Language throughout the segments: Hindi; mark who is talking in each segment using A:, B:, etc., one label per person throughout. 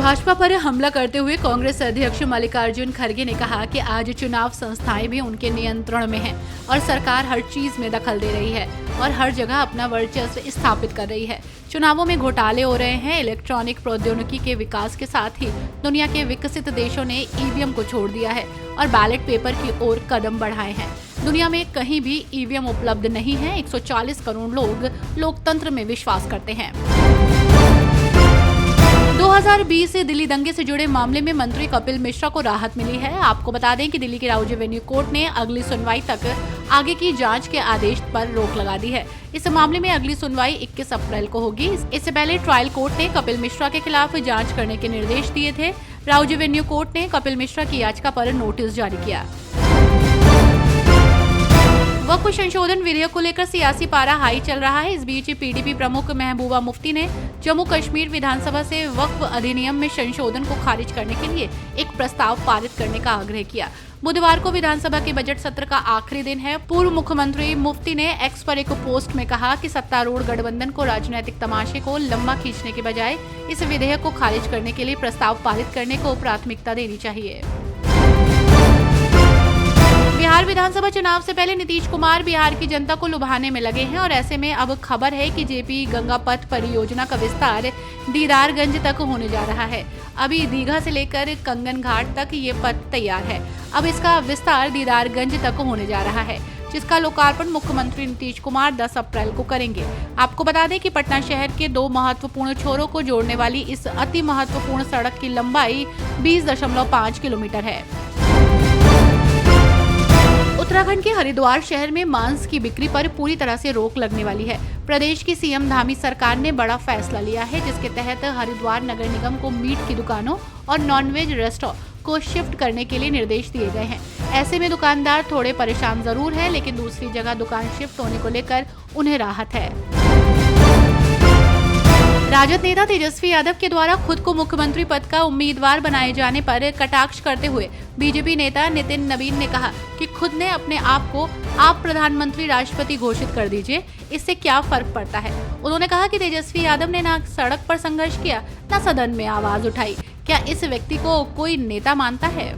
A: भाजपा पर हमला करते हुए कांग्रेस अध्यक्ष मल्लिकार्जुन खड़गे ने कहा कि आज चुनाव संस्थाएं भी उनके नियंत्रण में हैं और सरकार हर चीज में दखल दे रही है और हर जगह अपना वर्चस्व स्थापित कर रही है। चुनावों में घोटाले हो रहे हैं। इलेक्ट्रॉनिक प्रौद्योगिकी के विकास के साथ ही दुनिया के विकसित देशों ने ईवीएम को छोड़ दिया है और बैलेट पेपर की ओर कदम बढ़ाए हैं। दुनिया में कहीं भी ईवीएम उपलब्ध नहीं है। 140 करोड़ लोग लोकतंत्र में विश्वास करते हैं। 2020 से दिल्ली दंगे से जुड़े मामले में मंत्री कपिल मिश्रा को राहत मिली है। आपको बता दें कि दिल्ली के राउज एवेन्यू कोर्ट ने अगली सुनवाई तक आगे की जांच के आदेश पर रोक लगा दी है। इस मामले में अगली सुनवाई 21 अप्रैल को होगी। इससे पहले ट्रायल कोर्ट ने कपिल मिश्रा के खिलाफ जांच करने के निर्देश दिए थे। राउज एवेन्यू कोर्ट ने कपिल मिश्रा की याचिका पर नोटिस जारी किया। वक्फ संशोधन विधेयक को लेकर सियासी पारा हाई चल रहा है। इस बीच पीडीपी प्रमुख महबूबा मुफ्ती ने जम्मू कश्मीर विधानसभा से वक्फ अधिनियम में संशोधन को खारिज करने के लिए एक प्रस्ताव पारित करने का आग्रह किया। बुधवार को विधानसभा के बजट सत्र का आखिरी दिन है। पूर्व मुख्यमंत्री मुफ्ती ने एक्स पर एक पोस्ट में कहा कि सत्तारूढ़ गठबंधन को राजनीतिक तमाशे को लंबा खींचने के बजाय इस विधेयक को खारिज करने के लिए प्रस्ताव पारित करने को प्राथमिकता देनी चाहिए। बिहार विधानसभा चुनाव से पहले नीतीश कुमार बिहार की जनता को लुभाने में लगे हैं और ऐसे में अब खबर है कि जेपी गंगा पथ परियोजना का विस्तार दीदारगंज तक होने जा रहा है। अभी दीघा से लेकर कंगन घाट तक ये पथ तैयार है। अब इसका विस्तार दीदारगंज तक होने जा रहा है, जिसका लोकार्पण मुख्यमंत्री नीतीश कुमार 10 अप्रैल को करेंगे। आपको बता दें कि पटना शहर के 2 महत्वपूर्ण छोरों को जोड़ने वाली इस अति महत्वपूर्ण सड़क की लंबाई 20.5 किलोमीटर है। उत्तराखंड के हरिद्वार शहर में मांस की बिक्री पर पूरी तरह से रोक लगने वाली है। प्रदेश की सीएम धामी सरकार ने बड़ा फैसला लिया है, जिसके तहत हरिद्वार नगर निगम को मीट की दुकानों और नॉनवेज रेस्टोरेंट को शिफ्ट करने के लिए निर्देश दिए गए हैं। ऐसे में दुकानदार थोड़े परेशान जरूर है, लेकिन दूसरी जगह दुकान शिफ्ट होने को लेकर उन्हें राहत है। राजद नेता तेजस्वी यादव के द्वारा खुद को मुख्यमंत्री पद का उम्मीदवार बनाए जाने पर कटाक्ष करते हुए बीजेपी नेता नितिन नवीन ने कहा कि खुद ने अपने आप को आप प्रधानमंत्री राष्ट्रपति घोषित कर दीजिए, इससे क्या फर्क पड़ता है। उन्होंने कहा कि तेजस्वी यादव ने ना सड़क पर संघर्ष किया, ना सदन में आवाज उठाई। क्या इस व्यक्ति को कोई नेता मानता है?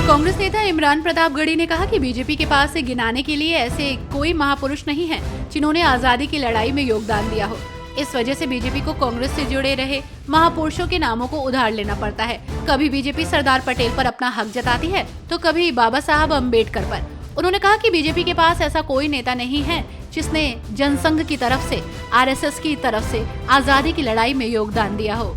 A: कांग्रेस नेता इमरान प्रतापगढ़ी ने कहा कि बीजेपी के पास गिनाने के लिए ऐसे कोई महापुरुष नहीं है जिन्होंने आजादी की लड़ाई में योगदान दिया हो। इस वजह से बीजेपी को कांग्रेस से जुड़े रहे महापुरुषों के नामों को उधार लेना पड़ता है। कभी बीजेपी सरदार पटेल पर अपना हक जताती है तो कभी बाबा साहब अम्बेडकर पर। उन्होंने कहा कि बीजेपी के पास ऐसा कोई नेता नहीं है जिसने जनसंघ की तरफ से, आरएसएस की तरफ से आजादी की लड़ाई में योगदान दिया हो।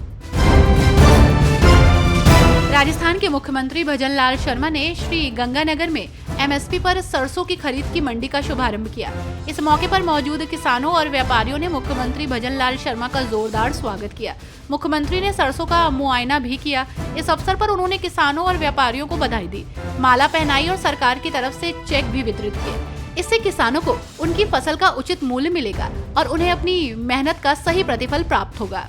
A: राजस्थान के मुख्यमंत्री भजनलाल शर्मा ने श्री गंगानगर में एमएसपी पर सरसों की खरीद की मंडी का शुभारंभ किया। इस मौके पर मौजूद किसानों और व्यापारियों ने मुख्यमंत्री भजनलाल शर्मा का जोरदार स्वागत किया। मुख्यमंत्री ने सरसों का मुआयना भी किया। इस अवसर पर उन्होंने किसानों और व्यापारियों को बधाई दी, माला पहनाई और सरकार की तरफ से चेक भी वितरित किए। इससे किसानों को उनकी फसल का उचित मूल्य मिलेगा और उन्हें अपनी मेहनत का सही प्रतिफल प्राप्त होगा।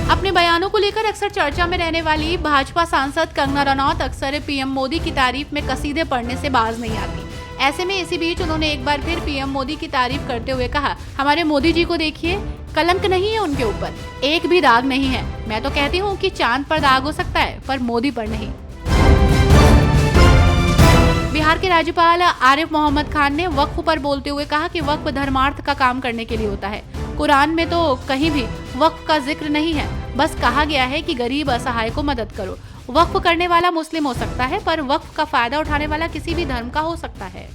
A: अपने बयानों को लेकर अक्सर चर्चा में रहने वाली भाजपा सांसद कंगना रनौत अक्सर पीएम मोदी की तारीफ में कसीदे पढ़ने से बाज नहीं आती। ऐसे में इसी बीच उन्होंने एक बार फिर पीएम मोदी की तारीफ करते हुए कहा, हमारे मोदी जी को देखिए, कलंक नहीं है उनके ऊपर, एक भी दाग नहीं है। मैं तो कहती हूँ कि चांद पर दाग हो सकता है, पर मोदी पर नहीं। बिहार के राज्यपाल आरिफ मोहम्मद खान ने वक्फ पर बोलते हुए कहा कि वक्फ धर्मार्थ का काम करने के लिए होता है। कुरान में तो कहीं भी वक्फ का जिक्र नहीं है, बस कहा गया है कि गरीब असहाय को मदद करो। वक्फ करने वाला मुस्लिम हो सकता है, पर वक्फ का फायदा उठाने वाला किसी भी धर्म का हो सकता है।